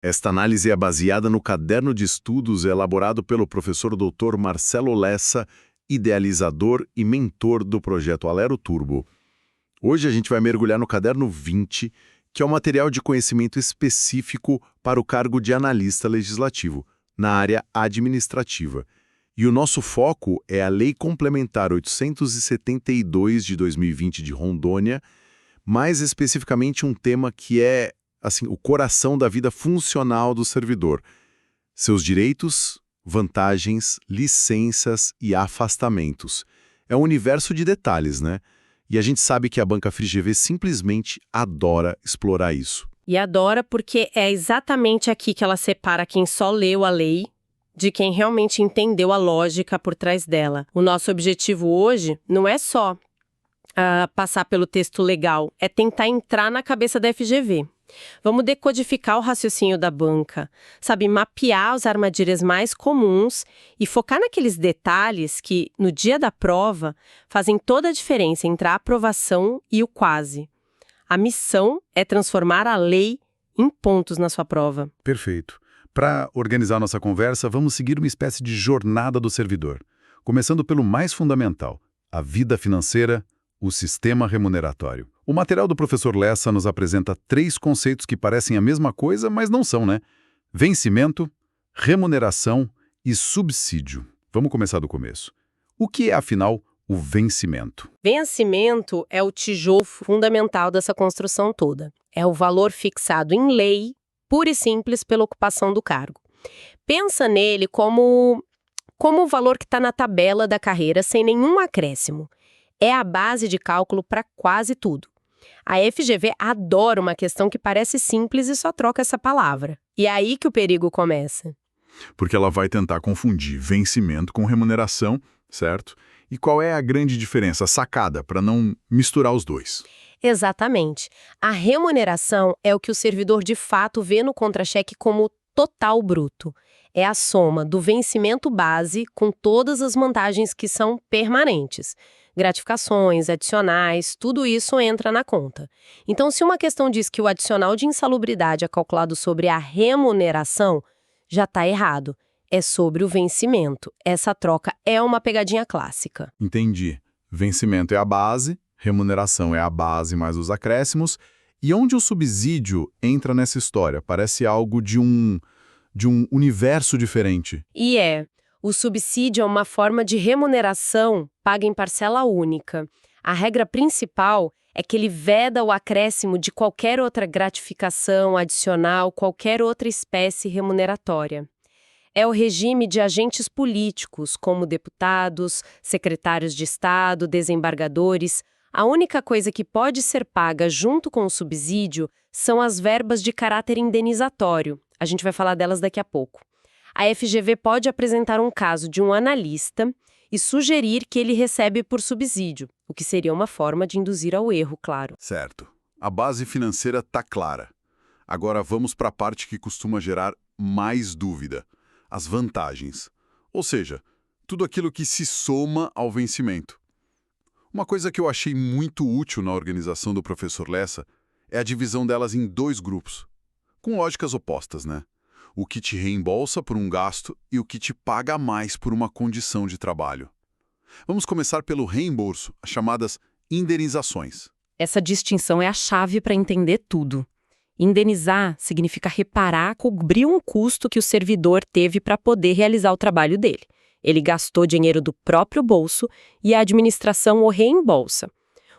Esta análise é baseada no caderno de estudos elaborado pelo professor Dr. Marcelo Lessa, idealizador e mentor do projeto Alero Turbo. Hoje a gente vai mergulhar no caderno 20, que é um material de conhecimento específico para o cargo de analista legislativo, na área administrativa. E o nosso foco é a Lei Complementar 872 de 2020 de Rondônia, mais especificamente um tema que é, assim, o coração da vida funcional do servidor. Seus direitos, vantagens, licenças e afastamentos. É um universo de detalhes, né? E a gente sabe que a Banca FGV simplesmente adora explorar isso. E adora porque é exatamente aqui que ela separa quem só leu a lei de quem realmente entendeu a lógica por trás dela. O nosso objetivo hoje não é só passar pelo texto legal, é tentar entrar na cabeça da FGV. Vamos decodificar o raciocínio da banca, sabe, mapear as armadilhas mais comuns e focar naqueles detalhes que, no dia da prova, fazem toda a diferença entre a aprovação e o quase. A missão é transformar a lei em pontos na sua prova. Perfeito. Para organizar nossa conversa, vamos seguir uma espécie de jornada do servidor, começando pelo mais fundamental, a vida financeira, o sistema remuneratório. O material do professor Lessa nos apresenta 3 conceitos que parecem a mesma coisa, mas não são, né? Vencimento, remuneração e subsídio. Vamos começar do começo. O que é, afinal, o vencimento? Vencimento é o tijolo fundamental dessa construção toda. É o valor fixado em lei, pura e simples, pela ocupação do cargo. Pensa nele como o valor que está na tabela da carreira, sem nenhum acréscimo. É a base de cálculo para quase tudo. A FGV adora uma questão que parece simples e só troca essa palavra. E é aí que o perigo começa. Porque ela vai tentar confundir vencimento com remuneração, certo? E qual é a grande diferença, a sacada, para não misturar os dois? Exatamente. A remuneração é o que o servidor de fato vê no contra-cheque como total bruto. É a soma do vencimento base com todas as vantagens que são permanentes. Gratificações, adicionais, tudo isso entra na conta. Então, se uma questão diz que o adicional de insalubridade é calculado sobre a remuneração, já está errado. É sobre o vencimento. Essa troca é uma pegadinha clássica. Entendi. Vencimento é a base, remuneração é a base mais os acréscimos. E onde o subsídio entra nessa história? Parece algo de um universo diferente. E o subsídio é uma forma de remuneração paga em parcela única. A regra principal é que ele veda o acréscimo de qualquer outra gratificação adicional, qualquer outra espécie remuneratória. É o regime de agentes políticos, como deputados, secretários de Estado, desembargadores. A única coisa que pode ser paga junto com o subsídio são as verbas de caráter indenizatório. A gente vai falar delas daqui a pouco. A FGV pode apresentar um caso de um analista e sugerir que ele recebe por subsídio, o que seria uma forma de induzir ao erro, claro. Certo. A base financeira está clara. Agora vamos para a parte que costuma gerar mais dúvida. As vantagens. Ou seja, tudo aquilo que se soma ao vencimento. Uma coisa que eu achei muito útil na organização do professor Lessa é a divisão delas em 2 grupos, com lógicas opostas, né? O que te reembolsa por um gasto e o que te paga mais por uma condição de trabalho. Vamos começar pelo reembolso, as chamadas indenizações. Essa distinção é a chave para entender tudo. Indenizar significa reparar, cobrir um custo que o servidor teve para poder realizar o trabalho dele. Ele gastou dinheiro do próprio bolso e a administração o reembolsa.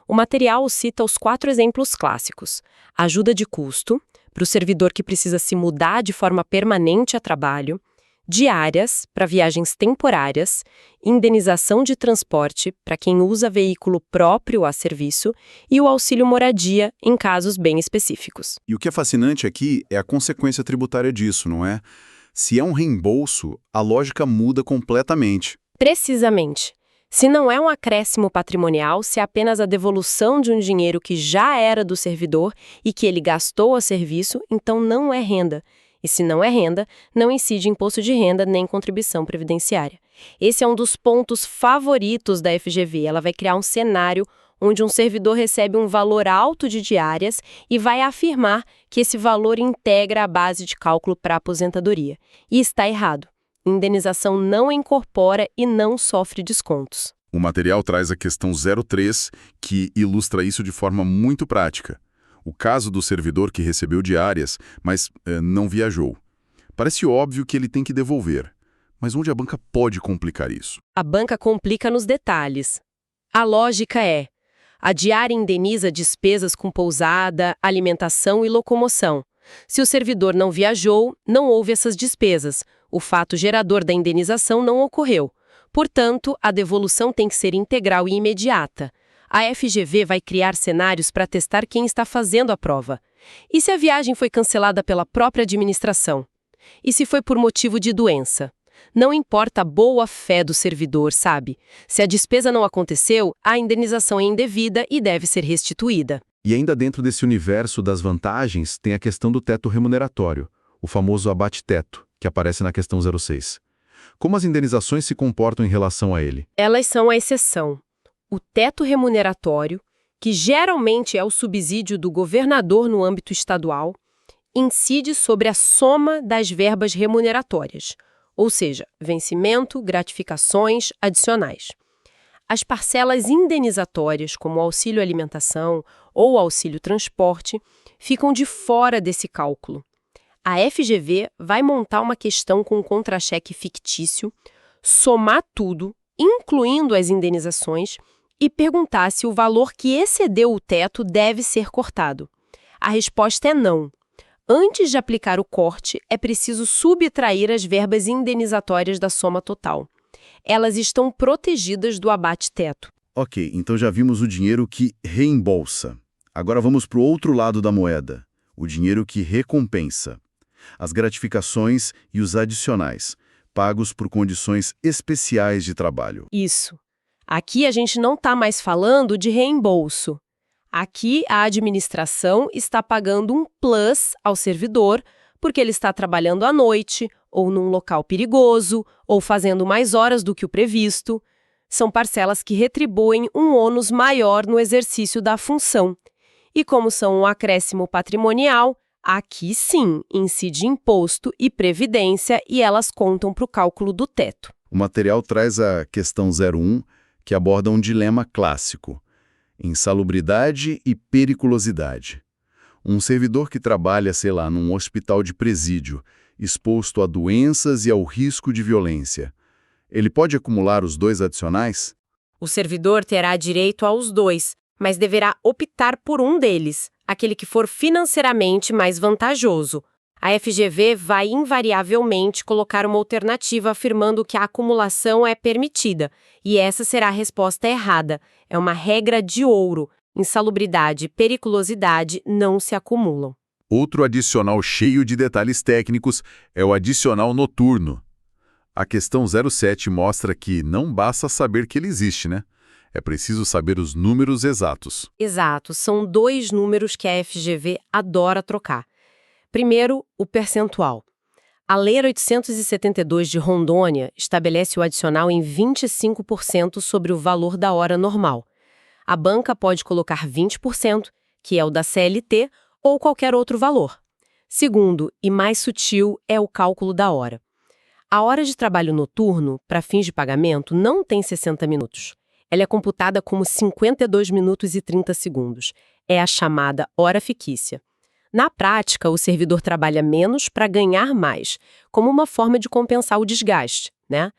O material cita os 4 exemplos clássicos: ajuda de custo, para o servidor que precisa se mudar de forma permanente a trabalho, diárias, para viagens temporárias, indenização de transporte, para quem usa veículo próprio a serviço, e o auxílio moradia, em casos bem específicos. E o que é fascinante aqui é a consequência tributária disso, não é? Se é um reembolso, a lógica muda completamente. Precisamente. Se não é um acréscimo patrimonial, se é apenas a devolução de um dinheiro que já era do servidor e que ele gastou a serviço, então não é renda. E se não é renda, não incide imposto de renda nem contribuição previdenciária. Esse é um dos pontos favoritos da FGV. Ela vai criar um cenário onde um servidor recebe um valor alto de diárias e vai afirmar que esse valor integra a base de cálculo para a aposentadoria. E está errado. Indenização não incorpora e não sofre descontos. O material traz a questão 03, que ilustra isso de forma muito prática. O caso do servidor que recebeu diárias, mas não viajou. Parece óbvio que ele tem que devolver. Mas onde a banca pode complicar isso? A banca complica nos detalhes. A lógica é: a diária indeniza despesas com pousada, alimentação e locomoção. Se o servidor não viajou, não houve essas despesas. O fato gerador da indenização não ocorreu. Portanto, a devolução tem que ser integral e imediata. A FGV vai criar cenários para testar quem está fazendo a prova. E se a viagem foi cancelada pela própria administração? E se foi por motivo de doença? Não importa a boa-fé do servidor, sabe? Se a despesa não aconteceu, a indenização é indevida e deve ser restituída. E ainda dentro desse universo das vantagens, tem a questão do teto remuneratório, o famoso abate-teto, que aparece na questão 06. Como as indenizações se comportam em relação a ele? Elas são a exceção. O teto remuneratório, que geralmente é o subsídio do governador no âmbito estadual, incide sobre a soma das verbas remuneratórias, ou seja, vencimento, gratificações adicionais. As parcelas indenizatórias, como o auxílio alimentação ou auxílio transporte, ficam de fora desse cálculo. A FGV vai montar uma questão com um contra-cheque fictício, somar tudo, incluindo as indenizações, e perguntar se o valor que excedeu o teto deve ser cortado. A resposta é não. Antes de aplicar o corte, é preciso subtrair as verbas indenizatórias da soma total. Elas estão protegidas do abate-teto. Ok, então já vimos o dinheiro que reembolsa. Agora vamos para o outro lado da moeda, o dinheiro que recompensa. As gratificações e os adicionais, pagos por condições especiais de trabalho. Isso. Aqui a gente não está mais falando de reembolso. Aqui a administração está pagando um plus ao servidor porque ele está trabalhando à noite, ou num local perigoso, ou fazendo mais horas do que o previsto. São parcelas que retribuem um ônus maior no exercício da função. E como são um acréscimo patrimonial, aqui sim incide imposto e previdência e elas contam para o cálculo do teto. O material traz a questão 01, que aborda um dilema clássico: insalubridade e periculosidade. Um servidor que trabalha, sei lá, num hospital de presídio, exposto a doenças e ao risco de violência, ele pode acumular os dois adicionais? O servidor terá direito aos dois, mas deverá optar por um deles, aquele que for financeiramente mais vantajoso. A FGV vai invariavelmente colocar uma alternativa afirmando que a acumulação é permitida, e essa será a resposta errada. É uma regra de ouro. Insalubridade e periculosidade não se acumulam. Outro adicional cheio de detalhes técnicos é o adicional noturno. A questão 07 mostra que não basta saber que ele existe, né? É preciso saber os números exatos. Exato, são dois números que a FGV adora trocar. Primeiro, o percentual. A Lei 872 de Rondônia estabelece o adicional em 25% sobre o valor da hora normal. A banca pode colocar 20%, que é o da CLT, ou qualquer outro valor. Segundo, e mais sutil, é o cálculo da hora. A hora de trabalho noturno, para fins de pagamento, não tem 60 minutos. Ela é computada como 52 minutos e 30 segundos. É a chamada hora fictícia. Na prática, o servidor trabalha menos para ganhar mais, como uma forma de compensar o desgaste, né?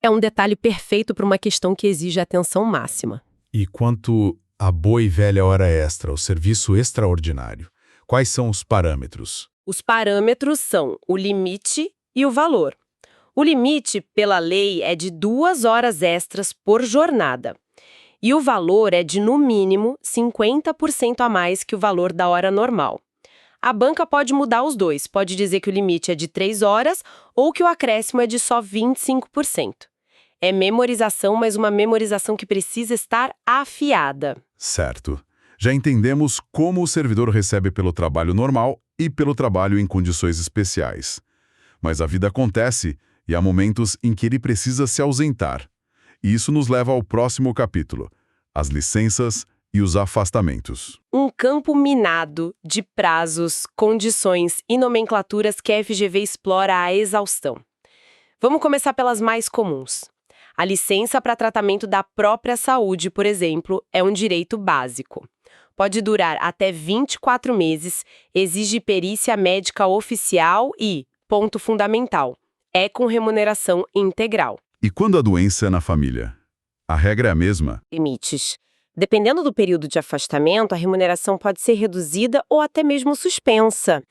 É um detalhe perfeito para uma questão que exige atenção máxima. E quanto à boa e velha hora extra, o serviço extraordinário, quais são os parâmetros? Os parâmetros são o limite e o valor. O limite, pela lei, é de 2 horas extras por jornada. E o valor é de, no mínimo, 50% a mais que o valor da hora normal. A banca pode mudar os dois, pode dizer que o limite é de 3 horas ou que o acréscimo é de só 25%. É memorização, mas uma memorização que precisa estar afiada. Certo. Já entendemos como o servidor recebe pelo trabalho normal e pelo trabalho em condições especiais. Mas a vida acontece e há momentos em que ele precisa se ausentar. E isso nos leva ao próximo capítulo: as licenças E os afastamentos? Um campo minado de prazos, condições e nomenclaturas que a FGV explora à exaustão. Vamos começar pelas mais comuns. A licença para tratamento da própria saúde, por exemplo, é um direito básico. Pode durar até 24 meses, exige perícia médica oficial e, ponto fundamental, é com remuneração integral. E quando a doença é na família? A regra é a mesma? Limites. Dependendo do período de afastamento, a remuneração pode ser reduzida ou até mesmo suspensa.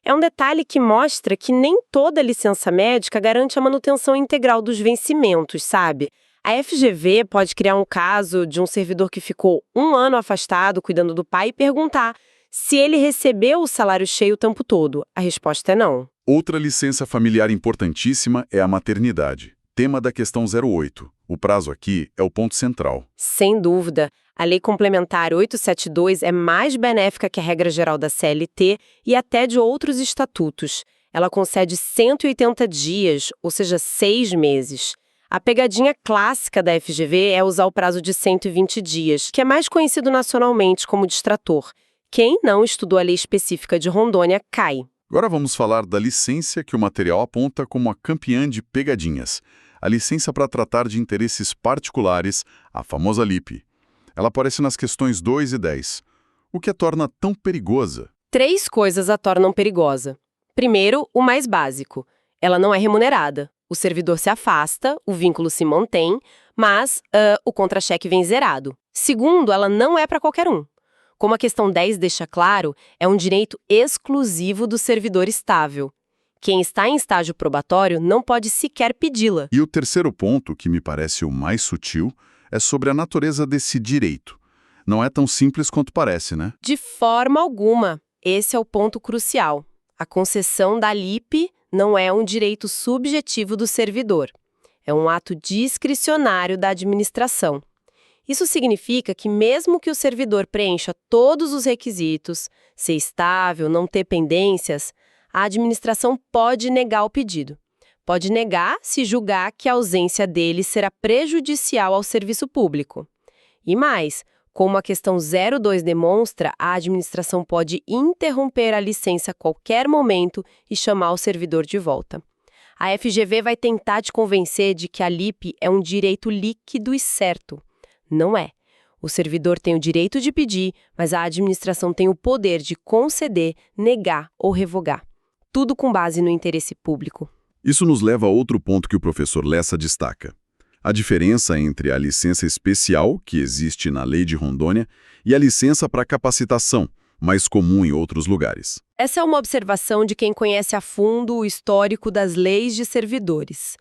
É um detalhe que mostra que nem toda licença médica garante a manutenção integral dos vencimentos, sabe? A FGV pode criar um caso de um servidor que ficou 1 ano afastado cuidando do pai e perguntar se ele recebeu o salário cheio o tempo todo. A resposta é não. Outra licença familiar importantíssima é a maternidade. Tema da questão 08. O prazo aqui é o ponto central. Sem dúvida, a Lei Complementar 872 é mais benéfica que a regra geral da CLT e até de outros estatutos. Ela concede 180 dias, ou seja, 6 meses. A pegadinha clássica da FGV é usar o prazo de 120 dias, que é mais conhecido nacionalmente como distrator. Quem não estudou a lei específica de Rondônia cai. Agora vamos falar da licença que o material aponta como a campeã de pegadinhas. A licença para tratar de interesses particulares, a famosa LIP. Ela aparece nas questões 2 e 10. O que a torna tão perigosa? 3 coisas a tornam perigosa. Primeiro, o mais básico. Ela não é remunerada. O servidor se afasta, o vínculo se mantém, mas o contra-cheque vem zerado. Segundo, ela não é para qualquer um. Como a questão 10 deixa claro, é um direito exclusivo do servidor estável. Quem está em estágio probatório não pode sequer pedi-la. E o terceiro ponto, que me parece o mais sutil, é sobre a natureza desse direito. Não é tão simples quanto parece, né? De forma alguma. Esse é o ponto crucial. A concessão da LIP não é um direito subjetivo do servidor. É um ato discricionário da administração. Isso significa que mesmo que o servidor preencha todos os requisitos, ser estável, não ter pendências, a administração pode negar o pedido. Pode negar se julgar que a ausência dele será prejudicial ao serviço público. E mais, como a questão 02 demonstra, a administração pode interromper a licença a qualquer momento e chamar o servidor de volta. A FGV vai tentar te convencer de que a LIP é um direito líquido e certo. Não é. O servidor tem o direito de pedir, mas a administração tem o poder de conceder, negar ou revogar. Tudo com base no interesse público. Isso nos leva a outro ponto que o professor Lessa destaca. A diferença entre a licença especial, que existe na Lei de Rondônia, e a licença para capacitação, mais comum em outros lugares. Essa é uma observação de quem conhece a fundo o histórico das leis de servidores.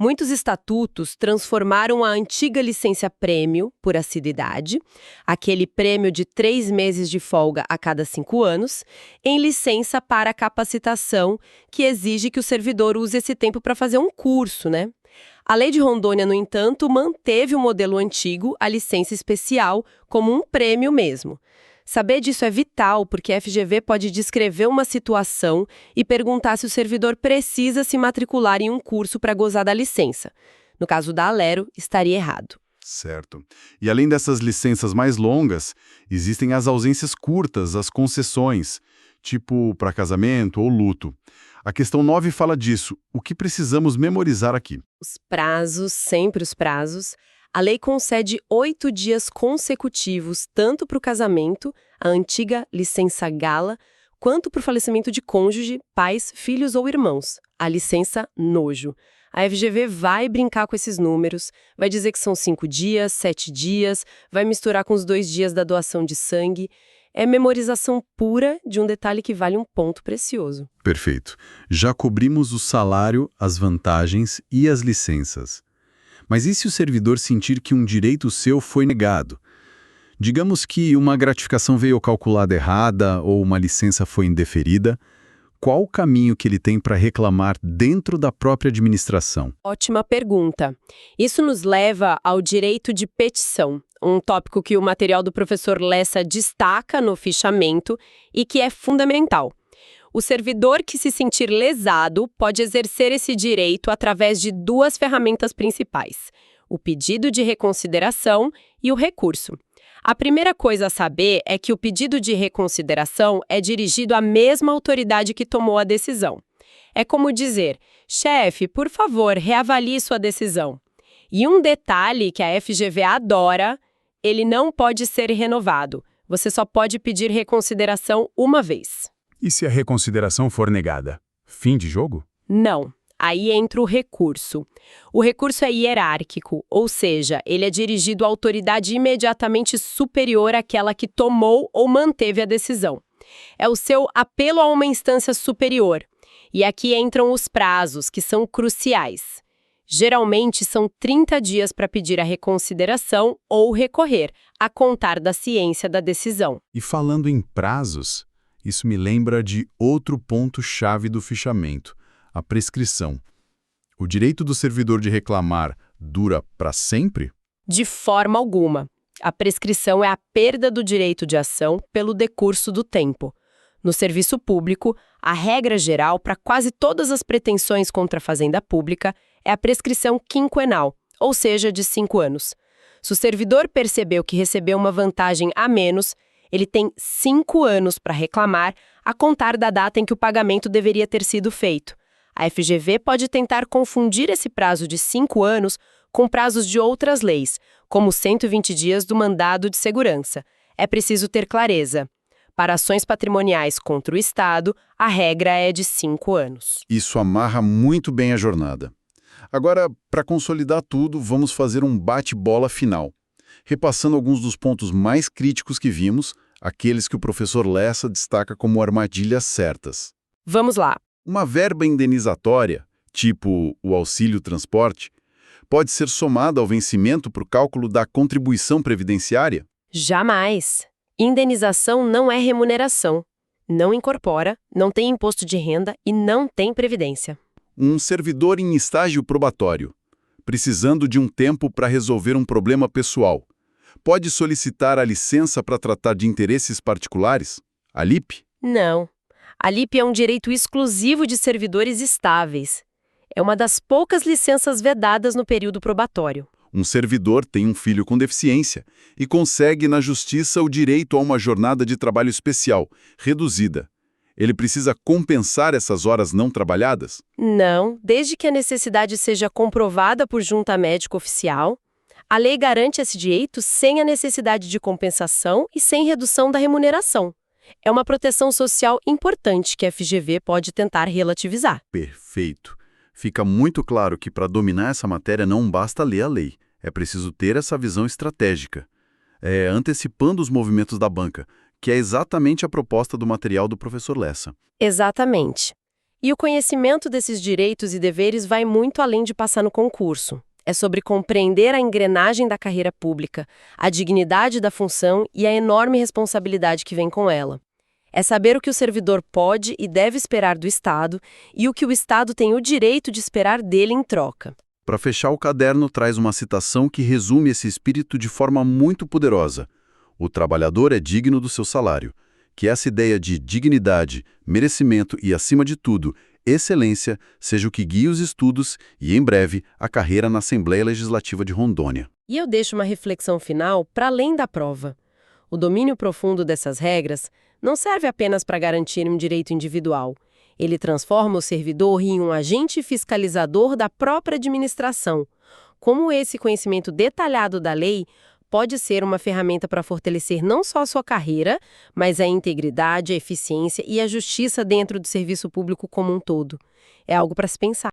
Muitos estatutos transformaram a antiga licença-prêmio por assiduidade, aquele prêmio de 3 meses de folga a cada 5 anos, em licença para capacitação, que exige que o servidor use esse tempo para fazer um curso, né? A Lei de Rondônia, no entanto, manteve o modelo antigo, a licença especial, como um prêmio mesmo. Saber disso é vital, porque a FGV pode descrever uma situação e perguntar se o servidor precisa se matricular em um curso para gozar da licença. No caso da Alero, estaria errado. Certo. E além dessas licenças mais longas, existem as ausências curtas, as concessões, tipo para casamento ou luto. A questão 9 fala disso. O que precisamos memorizar aqui? Os prazos, sempre os prazos. A lei concede 8 dias consecutivos, tanto para o casamento, a antiga licença gala, quanto para o falecimento de cônjuge, pais, filhos ou irmãos, a licença nojo. A FGV vai brincar com esses números, vai dizer que são 5 dias, 7 dias, vai misturar com os 2 dias da doação de sangue. É memorização pura de um detalhe que vale um ponto precioso. Perfeito. Já cobrimos o salário, as vantagens e as licenças. Mas e se o servidor sentir que um direito seu foi negado? Digamos que uma gratificação veio calculada errada ou uma licença foi indeferida. Qual o caminho que ele tem para reclamar dentro da própria administração? Ótima pergunta. Isso nos leva ao direito de petição, um tópico que o material do professor Lessa destaca no fichamento e que é fundamental. O servidor que se sentir lesado pode exercer esse direito através de 2 ferramentas principais: o pedido de reconsideração e o recurso. A primeira coisa a saber é que o pedido de reconsideração é dirigido à mesma autoridade que tomou a decisão. É como dizer, chefe, por favor, reavalie sua decisão. E um detalhe que a FGV adora, ele não pode ser renovado. Você só pode pedir reconsideração uma vez. E se a reconsideração for negada? Fim de jogo? Não. Aí entra o recurso. O recurso é hierárquico, ou seja, ele é dirigido à autoridade imediatamente superior àquela que tomou ou manteve a decisão. É o seu apelo a uma instância superior. E aqui entram os prazos, que são cruciais. Geralmente são 30 dias para pedir a reconsideração ou recorrer, a contar da ciência da decisão. E falando em prazos, isso me lembra de outro ponto-chave do fichamento, a prescrição. O direito do servidor de reclamar dura para sempre? De forma alguma. A prescrição é a perda do direito de ação pelo decurso do tempo. No serviço público, a regra geral para quase todas as pretensões contra a fazenda pública é a prescrição quinquenal, ou seja, de 5 anos. Se o servidor percebeu que recebeu uma vantagem a menos, ele tem 5 anos para reclamar, a contar da data em que o pagamento deveria ter sido feito. A FGV pode tentar confundir esse prazo de 5 anos com prazos de outras leis, como 120 dias do mandado de segurança. É preciso ter clareza. Para ações patrimoniais contra o Estado, a regra é de 5 anos. Isso amarra muito bem a jornada. Agora, para consolidar tudo, vamos fazer um bate-bola final, repassando alguns dos pontos mais críticos que vimos, aqueles que o professor Lessa destaca como armadilhas certas. Vamos lá. Uma verba indenizatória, tipo o auxílio transporte, pode ser somada ao vencimento para o cálculo da contribuição previdenciária? Jamais. Indenização não é remuneração. Não incorpora, não tem imposto de renda e não tem previdência. Um servidor em estágio probatório, precisando de um tempo para resolver um problema pessoal, pode solicitar a licença para tratar de interesses particulares? A LIP? Não. A LIP é um direito exclusivo de servidores estáveis. É uma das poucas licenças vedadas no período probatório. Um servidor tem um filho com deficiência e consegue na justiça o direito a uma jornada de trabalho especial, reduzida. Ele precisa compensar essas horas não trabalhadas? Não, desde que a necessidade seja comprovada por junta médica oficial. A lei garante esse direito sem a necessidade de compensação e sem redução da remuneração. É uma proteção social importante que a FGV pode tentar relativizar. Perfeito. Fica muito claro que para dominar essa matéria não basta ler a lei. É preciso ter essa visão estratégica. Antecipando os movimentos da banca, que é exatamente a proposta do material do professor Lessa. Exatamente. E o conhecimento desses direitos e deveres vai muito além de passar no concurso. É sobre compreender a engrenagem da carreira pública, a dignidade da função e a enorme responsabilidade que vem com ela. É saber o que o servidor pode e deve esperar do Estado e o que o Estado tem o direito de esperar dele em troca. Para fechar, o caderno traz uma citação que resume esse espírito de forma muito poderosa. O trabalhador é digno do seu salário. Que essa ideia de dignidade, merecimento e, acima de tudo, excelência seja o que guie os estudos e, em breve, a carreira na Assembleia Legislativa de Rondônia. E eu deixo uma reflexão final para além da prova. O domínio profundo dessas regras não serve apenas para garantir um direito individual. Ele transforma o servidor em um agente fiscalizador da própria administração. Como esse conhecimento detalhado da lei pode ser uma ferramenta para fortalecer não só a sua carreira, mas a integridade, a eficiência e a justiça dentro do serviço público como um todo. É algo para se pensar.